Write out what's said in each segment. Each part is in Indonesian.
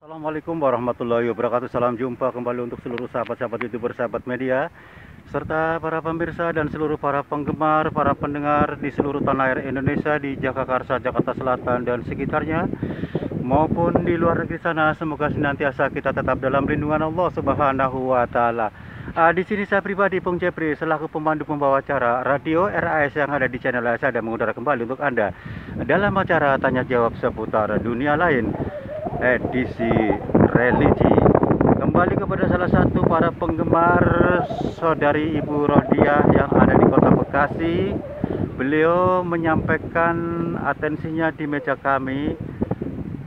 Assalamualaikum warahmatullahi wabarakatuh. Salam jumpa kembali untuk seluruh sahabat-sahabat YouTuber, sahabat media, serta para pemirsa dan seluruh para penggemar, para pendengar di seluruh tanah air Indonesia, di Jagakarsa, Jakarta Selatan dan sekitarnya, maupun di luar negeri sana. Semoga senantiasa kita tetap dalam lindungan Allah Subhanahu wa taala. Di sini saya pribadi, Pung Jepri, selaku pemandu pembawa acara Radio RAS yang ada di channel saya, dan mengudara kembali untuk Anda dalam acara tanya jawab seputar dunia lain, edisi religi. Kembali kepada salah satu para penggemar, saudari Ibu Rodiah yang ada di kota Bekasi. Beliau menyampaikan atensinya di meja kami,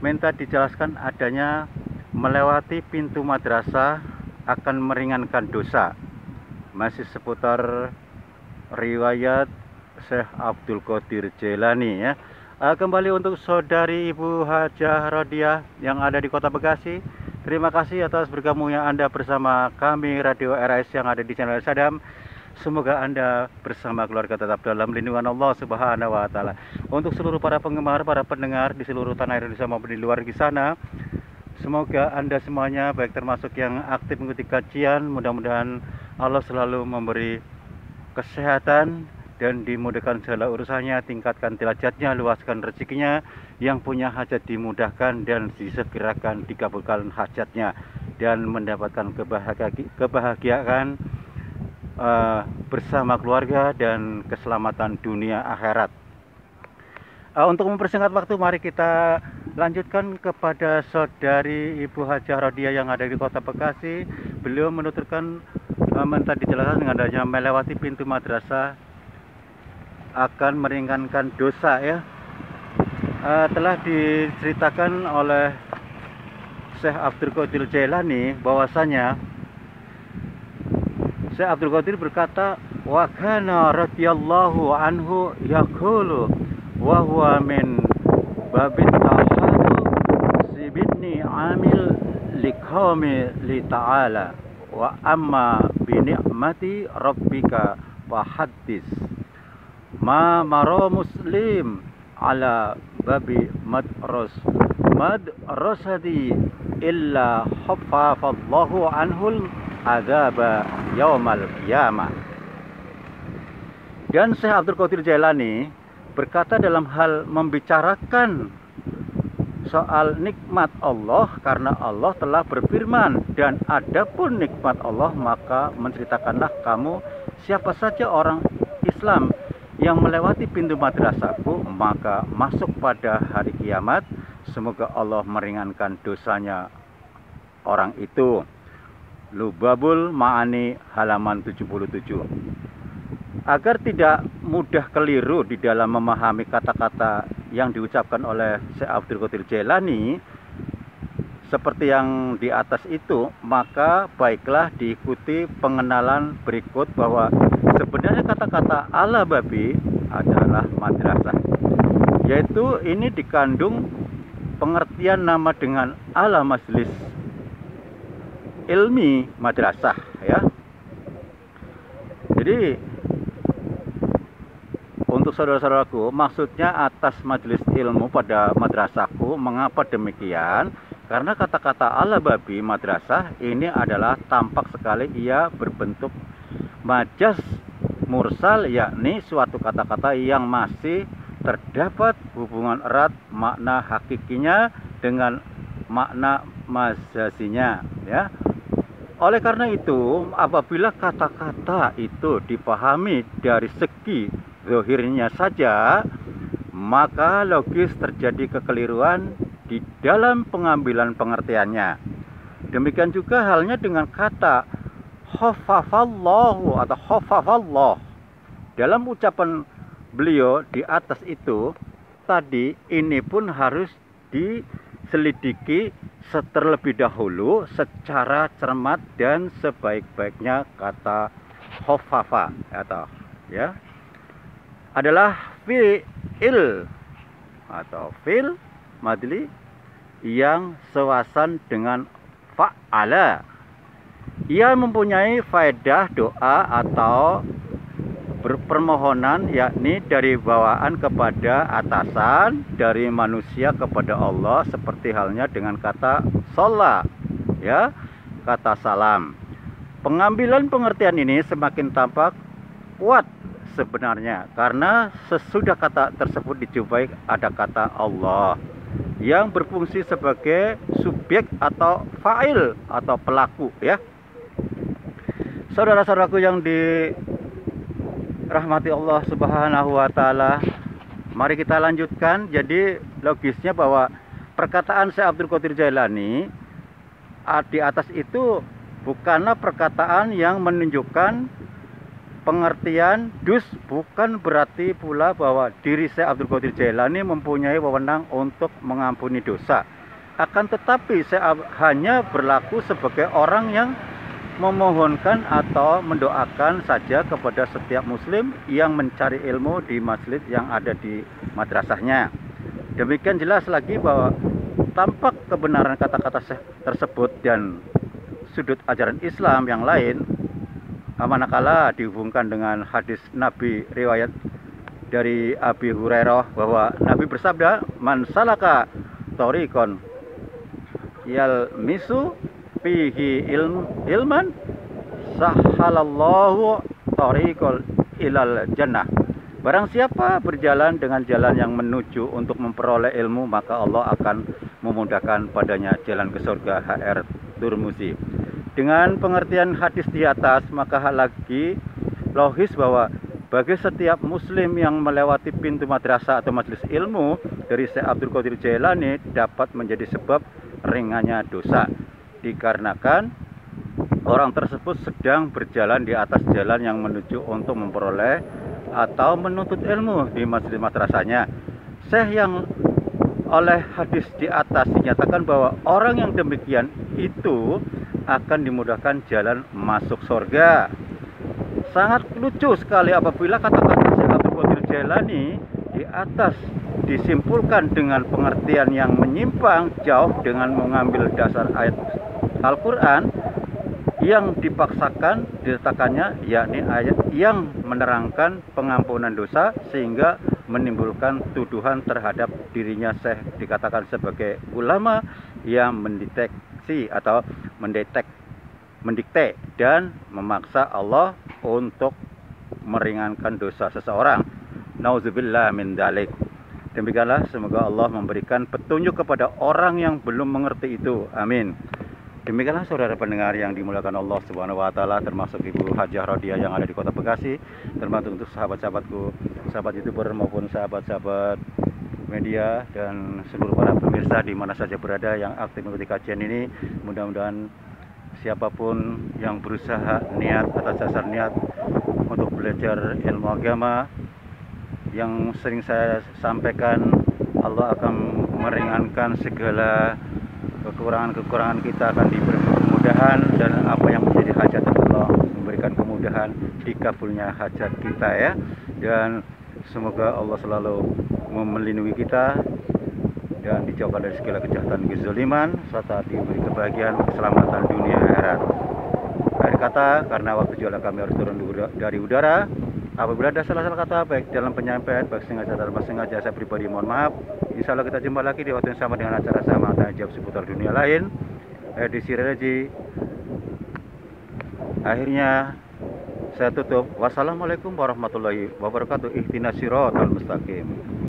minta dijelaskan adanya melewati pintu madrasah akan meringankan dosa. Masih seputar riwayat Syekh Abdul Qadir Jailani ya. Kembali untuk saudari Ibu Hajah Rodiah yang ada di kota Bekasi. Terima kasih atas bergabungnya Anda bersama kami Radio RAS yang ada di channel Sadam. Semoga Anda bersama keluarga tetap dalam lindungan Allah Subhanahu wa taala. Untuk seluruh para penggemar, para pendengar di seluruh tanah air Indonesia maupun di luar di sana, semoga Anda semuanya, baik termasuk yang aktif mengikuti kajian, mudah-mudahan Allah selalu memberi kesehatan dan dimudahkan segala urusannya, tingkatkan derajatnya, luaskan rezekinya, yang punya hajat dimudahkan dan disegerakan dikabulkan hajatnya, dan mendapatkan kebahagiaan bersama keluarga dan keselamatan dunia akhirat. Untuk mempersingkat waktu, mari kita lanjutkan kepada saudari Ibu Hajah Rodiah yang ada di kota Bekasi. Beliau menuturkan minta dijelaskan dengan adanya melewati pintu madrasah akan meringankan dosa ya. Telah diceritakan oleh Syekh Abdul Qadir Jailani bahwasanya Syekh Abdul Qadir berkata, wa kana radhiyallahu anhu yaqulu wa huwa min babit tahadu sibitni amil liqami li ta'ala wa amma bi ni'mati rabbika fahaddis ma maro muslim ala babi madrasati illa khaffafallahu anhul adzaba yaumal qiyamah. Dan Syekh Abdul Qadir Jailani berkata dalam hal membicarakan soal nikmat Allah, karena Allah telah berfirman, dan adapun nikmat Allah maka menceritakanlah kamu siapa saja orang Islam yang melewati pintu madrasahku maka masuk pada hari kiamat, semoga Allah meringankan dosanya orang itu. Lubabul Ma'ani halaman 77. Agar tidak mudah keliru di dalam memahami kata-kata yang diucapkan oleh Syekh Abdul Qadir Jailani seperti yang di atas itu, maka baiklah diikuti pengenalan berikut bahwa sebenarnya kata-kata ala babi adalah madrasah, yaitu ini dikandung pengertian nama dengan ala majlis ilmi madrasah ya. Jadi untuk saudara-saudaraku, maksudnya atas majelis ilmu pada madrasahku. Mengapa demikian? Karena kata-kata ala babi madrasah ini adalah tampak sekali ia berbentuk majas mursal, yakni suatu kata-kata yang masih terdapat hubungan erat makna hakikinya dengan makna majasinya ya. Oleh karena itu, apabila kata-kata itu dipahami dari segi zahirnya saja, maka logis terjadi kekeliruan di dalam pengambilan pengertiannya. Demikian juga halnya dengan kata khaffafallahu atau khaffafallah. Dalam ucapan beliau di atas itu tadi, ini pun harus diselidiki terlebih dahulu secara cermat dan sebaik-baiknya. Kata khaffafa atau ya adalah fi'il atau fil madli yang sewasan dengan fa'ala. Ia mempunyai faedah doa atau berpermohonan, yakni dari bawaan kepada atasan, dari manusia kepada Allah, seperti halnya dengan kata sholat, ya, kata salam. Pengambilan pengertian ini semakin tampak kuat sebenarnya, karena sesudah kata tersebut dijumpai ada kata Allah yang berfungsi sebagai subjek atau fa'il atau pelaku, ya. Saudara-saudaraku yang dirahmati Allah Subhanahu wa taala, mari kita lanjutkan. Jadi logisnya bahwa perkataan Syekh Abdul Qadir Jailani di atas itu bukanlah perkataan yang menunjukkan pengertian dus, bukan berarti pula bahwa diri Syekh Abdul Qadir Jailani mempunyai wewenang untuk mengampuni dosa. Akan tetapi saya hanya berlaku sebagai orang yang memohonkan atau mendoakan saja kepada setiap muslim yang mencari ilmu di masjid yang ada di madrasahnya. Demikian jelas lagi bahwa tampak kebenaran kata-kata tersebut dan sudut ajaran Islam yang lain, manakala dihubungkan dengan hadis Nabi riwayat dari Abi Hurairah bahwa Nabi bersabda, "Man salaka thoriqon yalmisu fihi ilman sahalallahu thoriqal ilal jannah." Barang siapa berjalan dengan jalan yang menuju untuk memperoleh ilmu, maka Allah akan memudahkan padanya jalan ke surga. HR Turmuzi. Dengan pengertian hadis di atas, maka hal lagi logis bahwa bagi setiap muslim yang melewati pintu madrasah atau majelis ilmu dari Syekh Abdul Qadir Jailani dapat menjadi sebab ringannya dosa, dikarenakan orang tersebut sedang berjalan di atas jalan yang menuju untuk memperoleh atau menuntut ilmu di masjid madrasahnya. Syekh yang oleh hadis di atas dinyatakan bahwa orang yang demikian itu akan dimudahkan jalan masuk surga. Sangat lucu sekali apabila kata-kata Syekh Abdul Qadir Jailani di atas disimpulkan dengan pengertian yang menyimpang jauh dengan mengambil dasar ayat Al-Quran yang dipaksakan diletakkannya, yakni ayat yang menerangkan pengampunan dosa, sehingga menimbulkan tuduhan terhadap dirinya Syekh dikatakan sebagai ulama yang mendeteksi atau mendikte dan memaksa Allah untuk meringankan dosa seseorang. Nauzubillah min dzalik. Demikianlah, semoga Allah memberikan petunjuk kepada orang yang belum mengerti itu. Amin. Demikianlah saudara pendengar yang dimuliakan Allah Subhanahu wa taala, termasuk Ibu Hajah Rodia yang ada di Kota Bekasi, termasuk untuk sahabat-sahabatku, sahabat YouTuber maupun sahabat-sahabat media dan seluruh para pemirsa di mana saja berada yang aktif mengikuti kajian ini. Mudah-mudahan siapapun yang berusaha niat atas dasar niat untuk belajar ilmu agama, yang sering saya sampaikan, Allah akan meringankan segala kekurangan-kekurangan kita, akan diberi kemudahan, dan apa yang menjadi hajat Allah memberikan kemudahan dikabulnya hajat kita, ya. Dan semoga Allah selalu melindungi kita dan dijauhkan dari segala kejahatan, kezaliman, serta diberi kebahagiaan, keselamatan dunia akhirat. Akhir kata, karena waktu juga kami harus turun dari udara. Apabila ada salah-salah kata baik dalam penyampaian, baik sengaja atau tanpa sengaja, saya pribadi mohon maaf. Insya Allah kita jumpa lagi di waktu yang sama dengan acara sama tanya jawab seputar dunia lain. Edisi religi. Akhirnya saya tutup. Wassalamualaikum warahmatullahi wabarakatuh. Ihdinas siratal mustaqim.